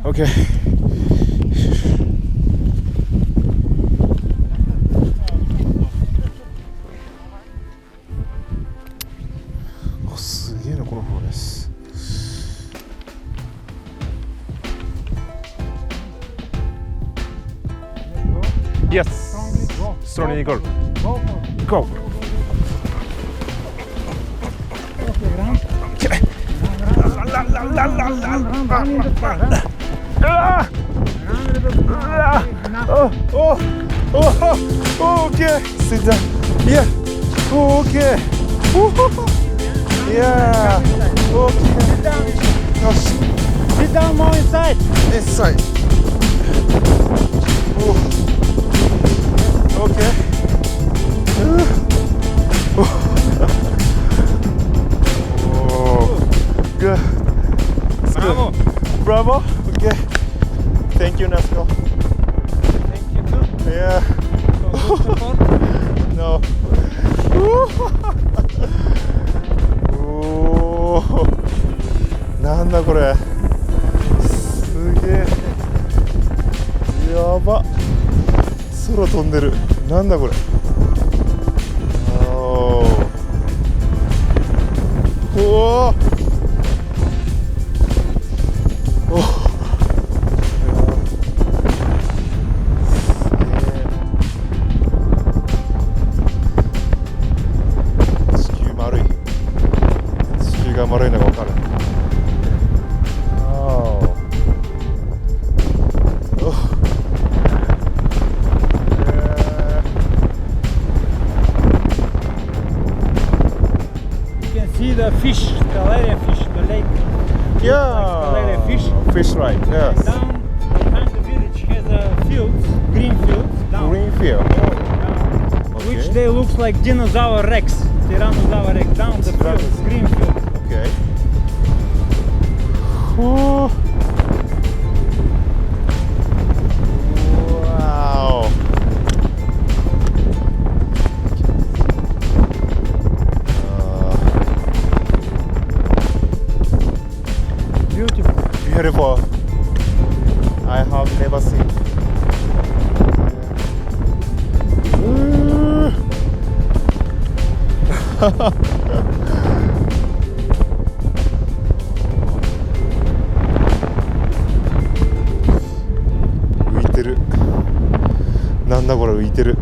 OK。すげえなこのフローです。Yes. Strongly go. Go. Oh, okay. Sit down. Yeah. Okay. Yeah. Okay. Sit down more inside. Inside. Okay. Good. Bravo. Bravo. Okay. Thank you, Nasko. Thank you too. Yeah. For good support. No.なんだこれ。すげえ。やば。空飛んでる。なんだこれ。おお。丸いのが分かる。You can see the fish, Scalaria fish, the lake. Yeah, like fish. Fish right. Yes. And down behind the village has a fields, green fields. Down. Green field. Okay. Which they looks like dinosaur Rex, Tyrannosaurus Rex. Down the fields, green fields. Okay. Oh. Wow. Beautiful. Beautiful. I have never seen.浮いてる。なんだこれ浮いてる。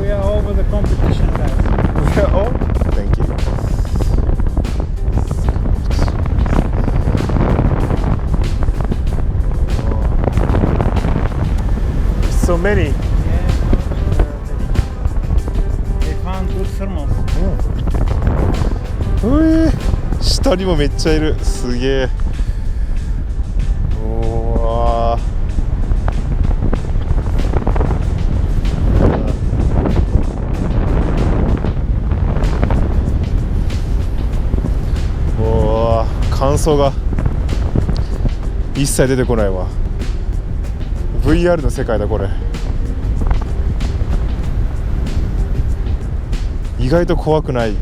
We are over the competition, guys. Oh, thank you. So many. Yeah, they found good thermals. 下にもめっちゃいる。すげえ。おわー。おー、感想が一切出てこないわ。VR の世界だこれ。意外と怖くない。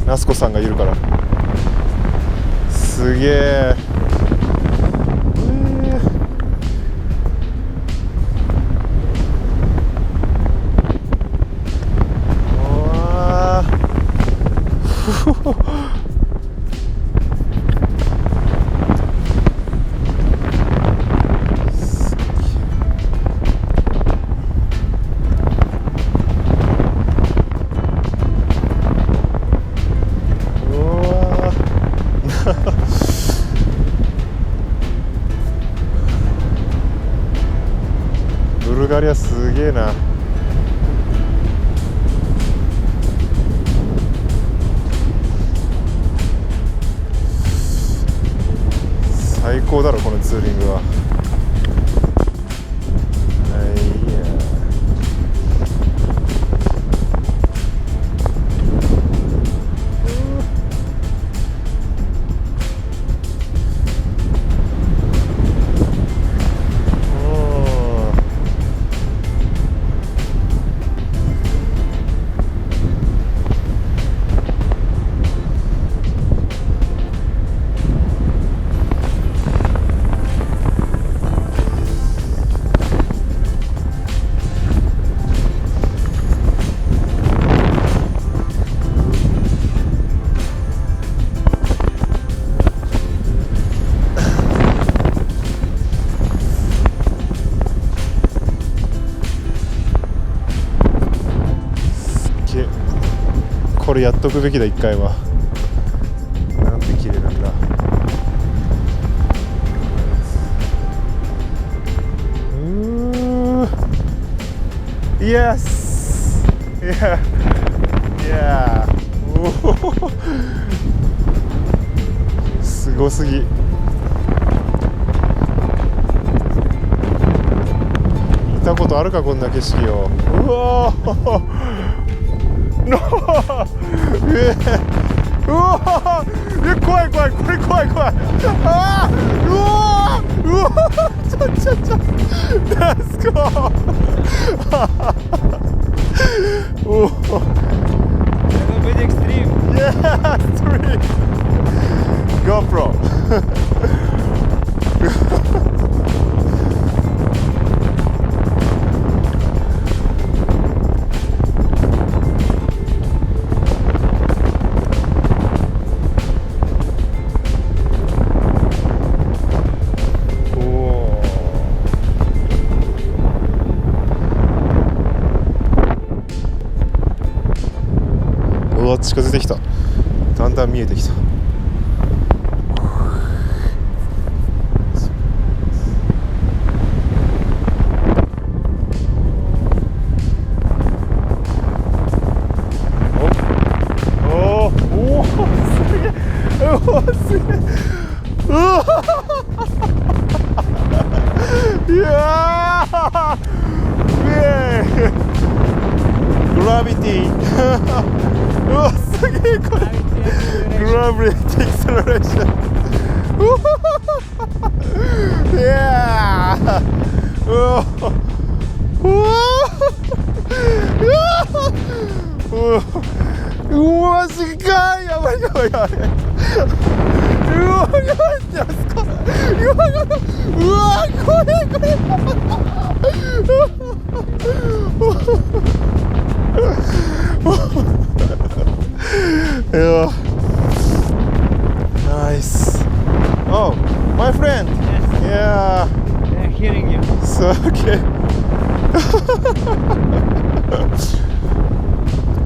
ナスコさんがいるから。すげえ。ブルガリアすげえな。最高だろこのツーリングは。れやっとくべきだ、1回は。なんて綺麗なんだ。Yes! Yeah! Yeah! すごすぎ。見たことあるか、こんな景色を。うわーのうわー怖い怖い、これ怖い怖い。あーうわーうわーちょナスコおお A bit extreme. Yeah, extreme. GoPro. 近づいてきた。だんだん見えてきた。おおおおすげえ、おおすげえ、うわいやーグラビティうわすげえこれグラビティエクセラレーションいやーうわうわマジかやばいやばいやばい、うわやばいってあそこ、うわこれyeah, nice. Oh, my friend. Yes. Yeah. They're hearing you. So okay.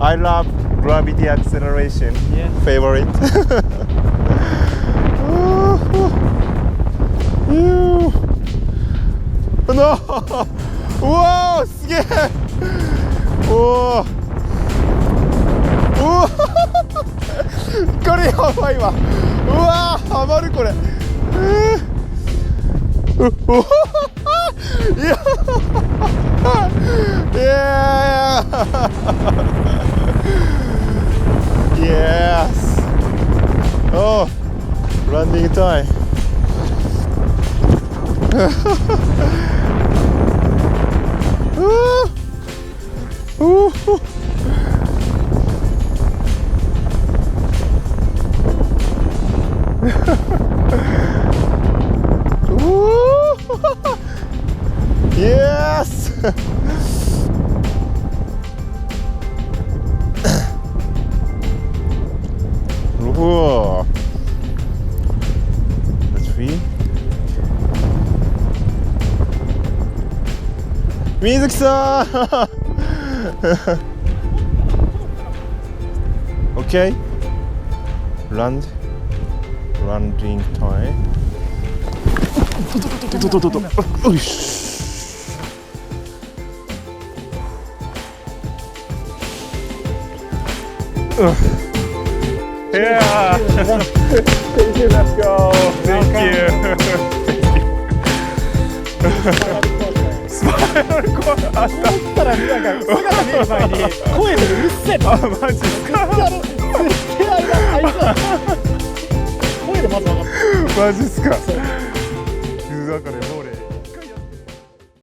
I love gravity acceleration. Yes. Favorite. No. Wow, すげえ。おお。うわこれやばいわ。うわハマるこれ。いやいやYes. Oh, landing time. Yes. Whoa. The tree. 水木さん。Okay. Landing time. よし。Yeah. Thank you, Nasko. Thank you. スパイラルコードあった。思ったらなんか姿見る前に声でうるせえと。あ、マジですか。絶対あいつ声でまず分かった。マジっすか。だから